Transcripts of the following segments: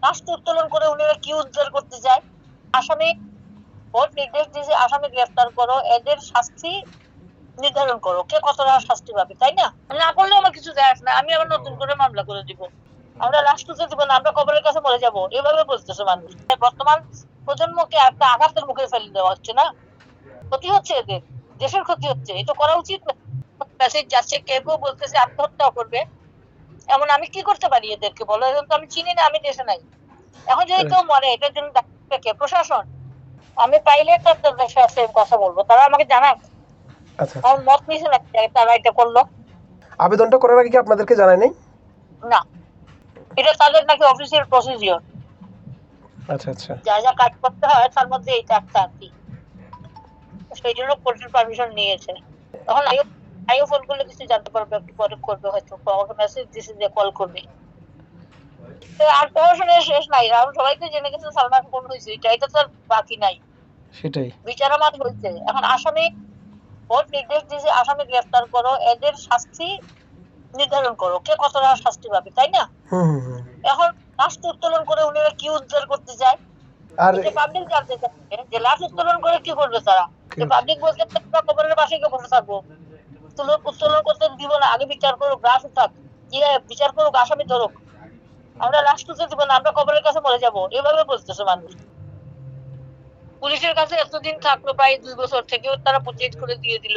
রাষ্ট্র উত্তোলন করে উনি কি উদ্ধার করতে চায়? আসামি কোর্ট নির্দেশ দিয়েছে আসামি গ্রেফতার করো, এদের শাস্তি নির্ধারণ করো, কে কতটা শাস্তি পাবে, তাই না? না করলে আমার কিছু যায় আসে না, আমি আবার নতুন করে মামলা করে দিব। আমরা রাষ্ট্রকে দিব না, আমরা কবরের কাছে মরে যাবো, এভাবে বলতেছে মানুষ। বর্তমান প্রজন্মকে একটা আঘাতের মুখে ফেলে দেওয়া হচ্ছে না? ক্ষতি হচ্ছে এদের, দেশের ক্ষতি হচ্ছে, এটা করা উচিত না। মেসেজ যাচ্ছে, কেউ কেউ বলতেছে আত্মহত্যা করবে। এমন আমি কি করতে পারি এদেরকে বলো? এখন তো আমি চিনি না, আমি দেশে নাই। এখন যদি কেউ মরে, এটার জন্য দায়ী কে? প্রশাসন। আমি পাইলে তাদের সাথে কথা বলবো, তারা আমাকে জানাক। আচ্ছা আচ্ছা। আমার মত নিছে নাকি তারা এটা করলো? আবেদনটা করার আগে কি আপনাদেরকে জানায় নাই? না, এটা তাদের নাকি অফিসিয়াল প্রসিডিওর। আচ্ছা আচ্ছা। যা যা কাজ করতে হয় তার মধ্যে এটা একটা আর কি। সেই জন্য কোর্টের পারমিশন নিয়েছে। তখন আইও ফোন করলে কিছু জানতে পারবে, একটু পরে করবে হয়তো, আমাকে মেসেজ দিছে যে কল করবে। আর প্রশাসনের শেষ নাই, রাহুল সবাইকে জেনে গেছে সালমান খুন হয়েছে, এটা তো আর বাকি নাই। সেটাই। বিচার আমার হয়েছে, এখন আসামি কোর্ট নির্দেশ দিয়েছে আসামি গ্রেফতার করো, এদের শাস্তি নির্ধারণ করো, কে কতটা শাস্তি পাবে, তাই না? এখন রাষ্ট্র উত্তোলন করে উনি কি উদ্ধার করতে চায়? আর এটা পাবলিক জানতে চাচ্ছে যে লাশ উত্তোলন করে কি করবে তারা। পাবলিক বলতে কবরের পাশে গিয়ে বসে থাকবো, উত্তোলন করতে দিব না, আগে বিচার করুক, লাশ উঠাক, বিচার করুক, আসামি ধরুক। আমরা লাশ তুলতে দিব না, আমরা কবরের কাছে মরে যাবো, এভাবে বলতেছে মানুষ। পুলিশের কাছে এতদিন থাকলো, প্রায় 2 বছর, থেকেও তারা প্রজেক্ট করে দিয়ে দিল।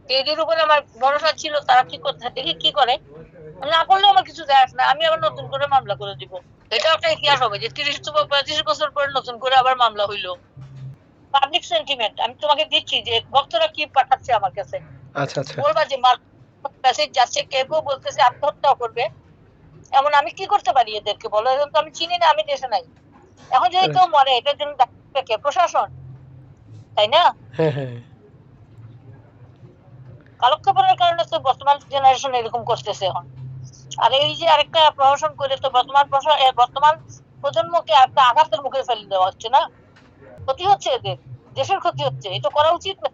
এদের উপরে আমার ভরসা ছিল, তারা কি করতে, দেখি কি করে। না করলে আমার কিছু যায় আসে না, আমি আবার নতুন করে মামলা করে দিব। এটা একটা ইতিহাস হবে যে 30-35 বছর পরে নতুন করে আবার মামলা হইলো। পাবলিক সেন্টিমেন্ট আমি তোমাকে দিচ্ছি, যে ভক্তরা কি পাঠাচ্ছে আমার কাছে। আচ্ছা আচ্ছা। বলবা যে মেসেজ যাচ্ছে, কেউ কেউ বলতেছে আত্মহত্যা করবে। এমন আমি কি করতে পারি এদেরকে বলো? এখন তো আমি চিনি না, আমি দেশে নাই। এখন যদি কেউ মরে, এটার জন্য দায়ী কে? প্রশাসন, তাই না? হ্যাঁ হ্যাঁ। কালক্ষেপণের কারণে তো বর্তমান জেনারেশন এরকম করতেছে এখন। আর এই যে আরেকটা প্রহসন করে তো বর্তমান প্রজন্মকে একটা আঘাতের মুখে ফেলে দেওয়া হচ্ছে না? ক্ষতি হচ্ছে এদের, দেশের ক্ষতি হচ্ছে, এটা করা উচিত না।